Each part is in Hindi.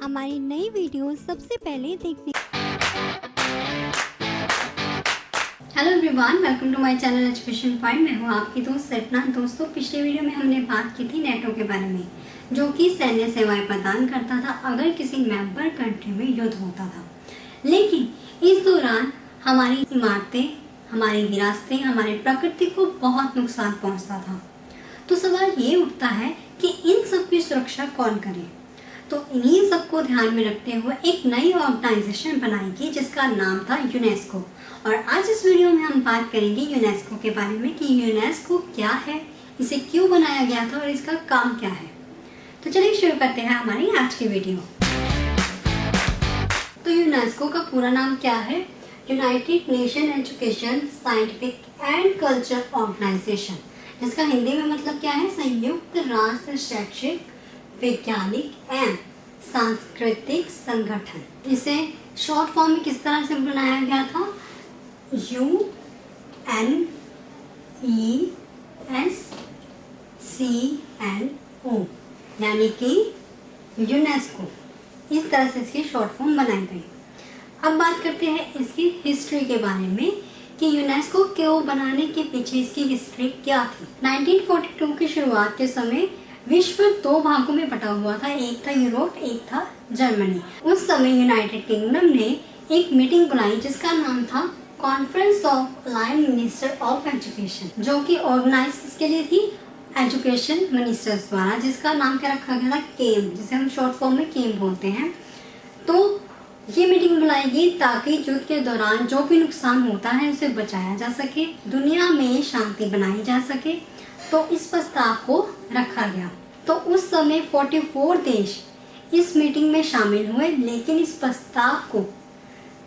हमारी नई वीडियो सबसे पहले देखने। Hello everyone, welcome to my channel education point. मैं हूँ आपकी दोस्त सपना। दोस्तों, पिछले वीडियो में हमने बात की थी नेटो के बारे में, जो कि सैन्य सेवाएं प्रदान करता था अगर किसी मेंबर कंट्री में युद्ध होता था। लेकिन इस दौरान हमारी इमारतें, हमारी विरासतें, हमारी प्रकृति को बहुत नुकसान पहुंचता था। तो सवाल ये उठता है कि इन सब की सुरक्षा कौन करे। तो इन्हीं सबको ध्यान में रखते हुए एक नई ऑर्गेनाइजेशन बनाई गई जिसका नाम था यूनेस्को। और आज इस वीडियो में हम बात करेंगे यूनेस्को के बारे में कि यूनेस्को क्या है, इसे क्यों बनाया गया था और इसका काम क्या है। तो चलिए शुरू करते हैं हमारी आज की वीडियो। तो यूनेस्को का पूरा नाम क्या है? United nation education scientific and culture Organisation, जिसका हिंदी में मतलब क्या है? संयुक्त राष्ट्र शैक्षिक, वैज्ञानिक एवं सांस्कृतिक संगठन। इसे शॉर्ट फॉर्म में किस तरह से बनाया गया था? UNESCO, यानी कि यूनेस्को। इस तरह से इसकी शॉर्ट फॉर्म बनाई गई। अब बात करते हैं इसकी हिस्ट्री के बारे में कि यूनेस्को को बनाने के पीछे इसकी हिस्ट्री क्या थी। 1942 की शुरुआत के समय विश्व दो भागों में बटा हुआ था, एक था यूरोप, एक था जर्मनी। उस समय यूनाइटेड किंगडम ने एक मीटिंग बुलाई जिसका नाम था conference of allied minister of education, जो कि ऑर्गेनाइज किसके लिए थी? एजुकेशन मिनिस्टर्स द्वारा, जिसका नाम क्या रखा गया था? केम, जिसे हम शॉर्ट फॉर्म में केम बोलते हैं। तो ये मीटिंग बुलाई गई ताकि युद्ध के दौरान जो भी नुकसान होता है उसे बचाया जा सके, दुनिया में शांति बनाई जा सके। तो इस प्रस्ताव को रखा गया। तो उस समय 44 देश इस मीटिंग में शामिल हुए, लेकिन इस प्रस्ताव को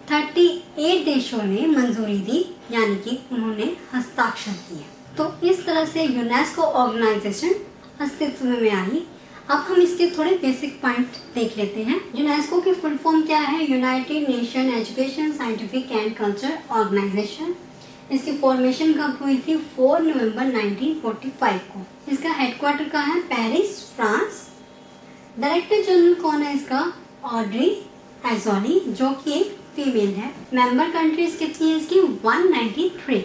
38 देशों ने मंजूरी दी, यानी कि उन्होंने हस्ताक्षर किए। तो इस तरह से यूनेस्को ऑर्गेनाइजेशन अस्तित्व में आई। अब हम इसके थोड़े बेसिक पॉइंट देख लेते हैं। यूनेस्को की फुल फॉर्म क्या है? United nation education scientific and culture organisation. इसकी फॉर्मेशन कब हुई थी? 4 नवंबर 1945 को। इसका हेडक्वार्टर कहाँ है? Paris, France. डायरेक्टर जनरल कौन है इसका? ऑड्री एज़ोली, जो कि एक फीमेल है। मेंबर कंट्रीज कितनी है इसकी? 193।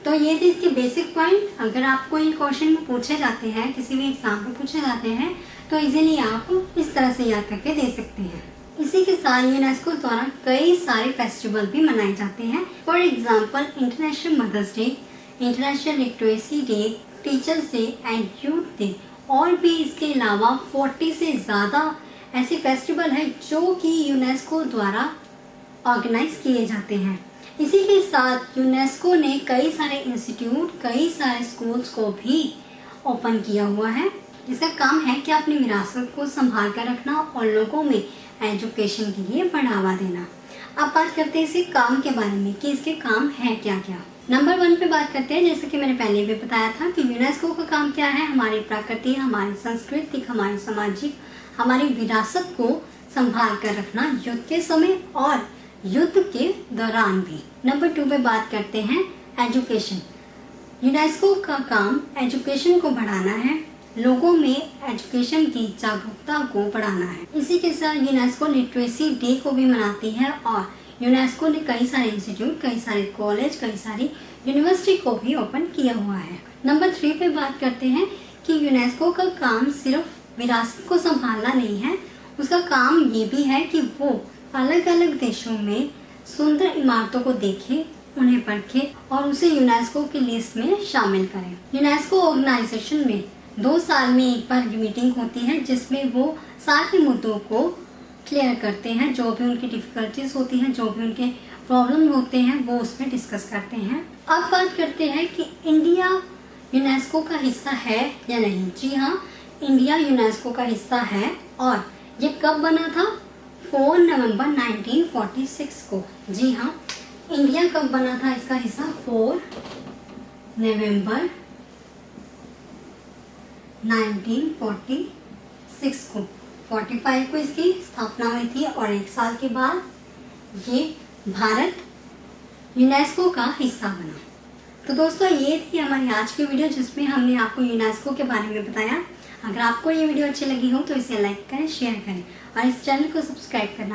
तो ये थे इसके बेसिक पॉइंट। अगर आपको ये क्वेश्चन में पूछे जाते हैं, किसी भी एग्जाम में पूछे जाते हैं, तो इजीली आप इस तरह से याद करके दे सकते हैं। इसी के साथ यूनेस्को द्वारा कई सारे फेस्टिवल भी मनाए जाते हैं। For example international mothers day, international literacy day, teachers day and youth day. और भी इसके अलावा 40 से ज़्यादा ऐसे फेस्टिवल हैं जो कि यूनेस्को द्वारा ऑर्गेनाइज किए जाते हैं। इसी के साथ यूनेस्को ने कई सारे इंस्टीट्यूट, कई सारे स्कूल्स को भी ओपन किया हुआ है, जिसका काम है कि अपनी विरासत को संभाल कर रखना और लोगों में एजुकेशन के लिए बढ़ावा देना। अब बात करते हैं इसके काम के बारे में कि इसके काम है क्या क्या। नंबर 1 पे बात करते हैं। जैसे कि मैंने पहले भी बताया था कि यूनेस्को का काम क्या है? हमारी प्रकृति, हमारी संस्कृति, हमारी सामाजिक, हमारी विरासत को संभाल कर रखना युद्ध के समय और युद्ध के दौरान भी। नंबर 2 पे बात करते हैं एजुकेशन। यूनेस्को का काम एजुकेशन को बढ़ाना है, लोगों में एजुकेशन की जागरूकता को बढ़ाना है। इसी के साथ यूनेस्को लिटरेसी डे को भी मनाती है और यूनेस्को ने कई सारे इंस्टीट्यूट, कई सारे कॉलेज, कई सारी यूनिवर्सिटी को भी ओपन किया हुआ है। नंबर 3 पे बात करते हैं कि यूनेस्को का काम सिर्फ विरासत को संभालना नहीं है, उसका काम ये भी है कि वो अलग अलग देशों में सुंदर इमारतों को देखे, उन्हें परखे और उसे यूनेस्को की लिस्ट में शामिल करें। यूनेस्को ऑर्गेनाइजेशन में 2 साल में एक बार मीटिंग होती है जिसमें वो सारे मुद्दों को क्लियर करते हैं, जो भी उनकी डिफिकल्टीज होती हैं, जो भी उनके प्रॉब्लम होते हैं, वो उसमें डिस्कस करते हैं। अब बात करते हैं कि इंडिया यूनेस्को का हिस्सा है या नहीं। जी हाँ, इंडिया यूनेस्को का हिस्सा है। और ये कब बना था? 4 नवंबर 1946 को। जी हाँ, इंडिया कब बना था इसका हिस्सा? 4 नवंबर 1946 को। 45 को इसकी स्थापना हुई थी और 1 साल के बाद ये भारत यूनेस्को का हिस्सा बना। तो दोस्तों, ये थी हमारी आज की वीडियो जिसमें हमने आपको यूनेस्को के बारे में बताया। अगर आपको ये वीडियो अच्छी लगी हो तो इसे लाइक करें, शेयर करें और इस चैनल को सब्सक्राइब करना